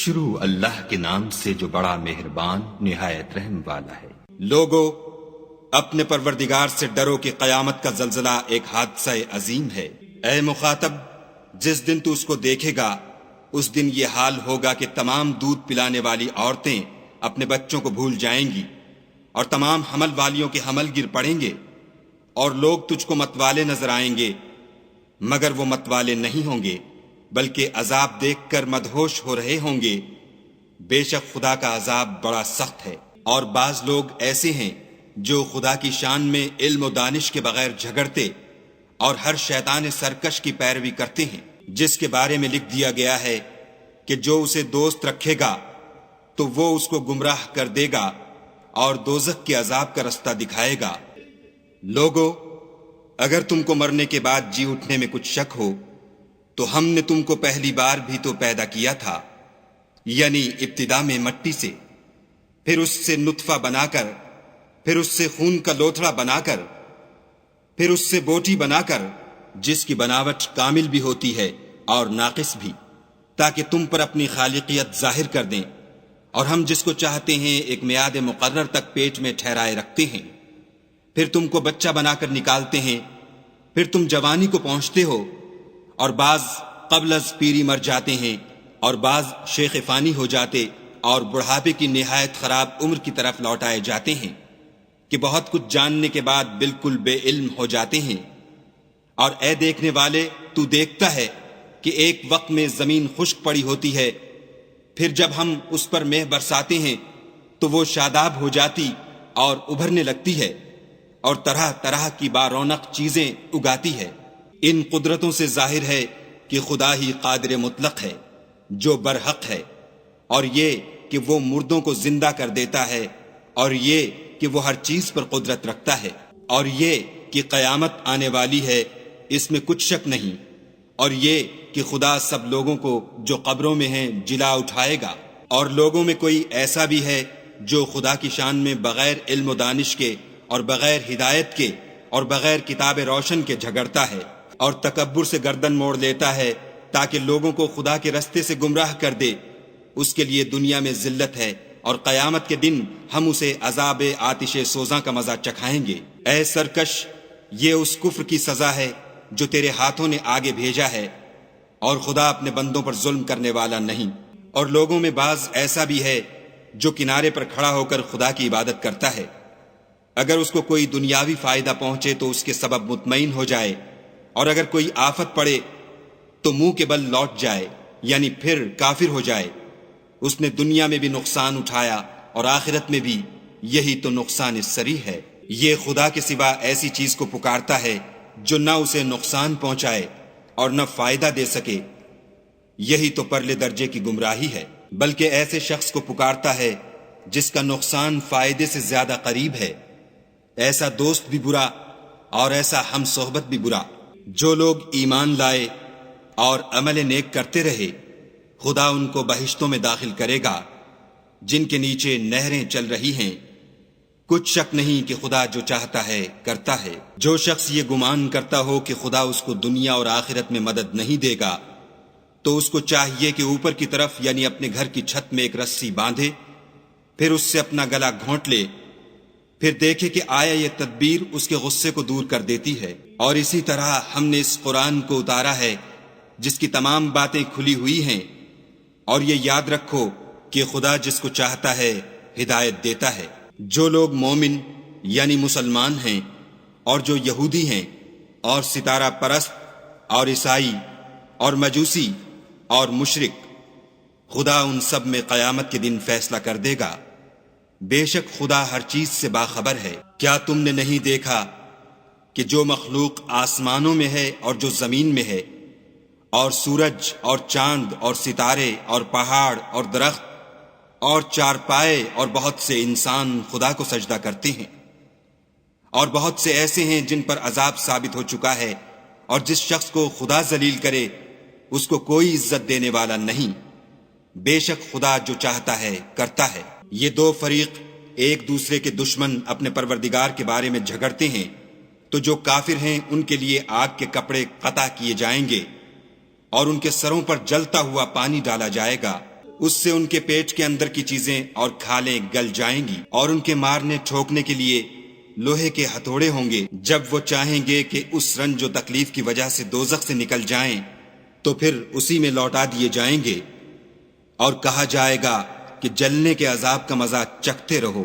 شروع اللہ کے نام سے جو بڑا مہربان نہایت رحم والا ہے۔ لوگو اپنے پروردگار سے ڈرو کہ قیامت کا زلزلہ ایک حادثہ عظیم ہے۔ اے مخاطب، جس دن تو اس کو دیکھے گا اس دن یہ حال ہوگا کہ تمام دودھ پلانے والی عورتیں اپنے بچوں کو بھول جائیں گی اور تمام حمل والیوں کے حمل گر پڑیں گے، اور لوگ تجھ کو متوالے نظر آئیں گے مگر وہ متوالے نہیں ہوں گے بلکہ عذاب دیکھ کر مدہوش ہو رہے ہوں گے۔ بے شک خدا کا عذاب بڑا سخت ہے۔ اور بعض لوگ ایسے ہیں جو خدا کی شان میں علم و دانش کے بغیر جھگڑتے اور ہر شیطان سرکش کی پیروی کرتے ہیں، جس کے بارے میں لکھ دیا گیا ہے کہ جو اسے دوست رکھے گا تو وہ اس کو گمراہ کر دے گا اور دوزخ کے عذاب کا رستہ دکھائے گا۔ لوگو اگر تم کو مرنے کے بعد جی اٹھنے میں کچھ شک ہو تو ہم نے تم کو پہلی بار بھی تو پیدا کیا تھا، یعنی ابتدا میں مٹی سے، پھر اس سے نطفہ بنا کر، پھر اس سے خون کا لوتھڑا بنا کر، پھر اس سے بوٹی بنا کر، جس کی بناوٹ کامل بھی ہوتی ہے اور ناقص بھی، تاکہ تم پر اپنی خالقیت ظاہر کر دیں، اور ہم جس کو چاہتے ہیں ایک میعاد مقرر تک پیٹ میں ٹھہرائے رکھتے ہیں، پھر تم کو بچہ بنا کر نکالتے ہیں، پھر تم جوانی کو پہنچتے ہو، اور بعض قبل از پیری مر جاتے ہیں، اور بعض شیخ فانی ہو جاتے اور بڑھاپے کی نہایت خراب عمر کی طرف لوٹائے جاتے ہیں کہ بہت کچھ جاننے کے بعد بالکل بے علم ہو جاتے ہیں۔ اور اے دیکھنے والے، تو دیکھتا ہے کہ ایک وقت میں زمین خشک پڑی ہوتی ہے، پھر جب ہم اس پر مہ برساتے ہیں تو وہ شاداب ہو جاتی اور ابھرنے لگتی ہے اور طرح طرح کی بارونق چیزیں اگاتی ہے۔ ان قدرتوں سے ظاہر ہے کہ خدا ہی قادر مطلق ہے جو برحق ہے، اور یہ کہ وہ مردوں کو زندہ کر دیتا ہے، اور یہ کہ وہ ہر چیز پر قدرت رکھتا ہے، اور یہ کہ قیامت آنے والی ہے، اس میں کچھ شک نہیں، اور یہ کہ خدا سب لوگوں کو جو قبروں میں ہیں جلا اٹھائے گا۔ اور لوگوں میں کوئی ایسا بھی ہے جو خدا کی شان میں بغیر علم و دانش کے اور بغیر ہدایت کے اور بغیر کتاب روشن کے جھگڑتا ہے اور تکبر سے گردن موڑ لیتا ہے تاکہ لوگوں کو خدا کے رستے سے گمراہ کر دے، اس کے لیے دنیا میں ذلت ہے، اور قیامت کے دن ہم اسے عذاب آتش سوزاں کا مزہ چکھائیں گے۔ اے سرکش، یہ اس کفر کی سزا ہے جو تیرے ہاتھوں نے آگے بھیجا ہے، اور خدا اپنے بندوں پر ظلم کرنے والا نہیں۔ اور لوگوں میں بعض ایسا بھی ہے جو کنارے پر کھڑا ہو کر خدا کی عبادت کرتا ہے، اگر اس کو کوئی دنیاوی فائدہ پہنچے تو اس کے سبب مطمئن ہو جائے، اور اگر کوئی آفت پڑے تو منہ کے بل لوٹ جائے، یعنی پھر کافر ہو جائے۔ اس نے دنیا میں بھی نقصان اٹھایا اور آخرت میں بھی، یہی تو نقصان سری ہے۔ یہ خدا کے سوا ایسی چیز کو پکارتا ہے جو نہ اسے نقصان پہنچائے اور نہ فائدہ دے سکے، یہی تو پرلے درجے کی گمراہی ہے۔ بلکہ ایسے شخص کو پکارتا ہے جس کا نقصان فائدے سے زیادہ قریب ہے، ایسا دوست بھی برا اور ایسا ہم صحبت بھی برا۔ جو لوگ ایمان لائے اور عمل نیک کرتے رہے، خدا ان کو بہشتوں میں داخل کرے گا جن کے نیچے نہریں چل رہی ہیں۔ کچھ شک نہیں کہ خدا جو چاہتا ہے کرتا ہے۔ جو شخص یہ گمان کرتا ہو کہ خدا اس کو دنیا اور آخرت میں مدد نہیں دے گا تو اس کو چاہیے کہ اوپر کی طرف یعنی اپنے گھر کی چھت میں ایک رسی باندھے، پھر اس سے اپنا گلا گھونٹ لے، پھر دیکھے کہ آیا یہ تدبیر اس کے غصے کو دور کر دیتی ہے۔ اور اسی طرح ہم نے اس قرآن کو اتارا ہے جس کی تمام باتیں کھلی ہوئی ہیں، اور یہ یاد رکھو کہ خدا جس کو چاہتا ہے ہدایت دیتا ہے۔ جو لوگ مومن یعنی مسلمان ہیں اور جو یہودی ہیں اور ستارہ پرست اور عیسائی اور مجوسی اور مشرک، خدا ان سب میں قیامت کے دن فیصلہ کر دے گا۔ بے شک خدا ہر چیز سے باخبر ہے۔ کیا تم نے نہیں دیکھا کہ جو مخلوق آسمانوں میں ہے اور جو زمین میں ہے، اور سورج اور چاند اور ستارے اور پہاڑ اور درخت اور چارپائے اور بہت سے انسان خدا کو سجدہ کرتے ہیں، اور بہت سے ایسے ہیں جن پر عذاب ثابت ہو چکا ہے، اور جس شخص کو خدا ذلیل کرے اس کو کوئی عزت دینے والا نہیں۔ بے شک خدا جو چاہتا ہے کرتا ہے۔ یہ دو فریق ایک دوسرے کے دشمن اپنے پروردگار کے بارے میں جھگڑتے ہیں، تو جو کافر ہیں ان کے لیے آگ کے کپڑے قطع کیے جائیں گے اور ان کے سروں پر جلتا ہوا پانی ڈالا جائے گا۔ اس سے ان کے پیٹ کے اندر کی چیزیں اور کھالیں گل جائیں گی، اور ان کے مارنے ٹھوکنے کے لیے لوہے کے ہتھوڑے ہوں گے۔ جب وہ چاہیں گے کہ اس رنج و تکلیف کی وجہ سے دوزخ سے نکل جائیں تو پھر اسی میں لوٹا دیے جائیں گے، اور کہا جائے گا کہ جلنے کے عذاب کا مزہ چکھتے رہو۔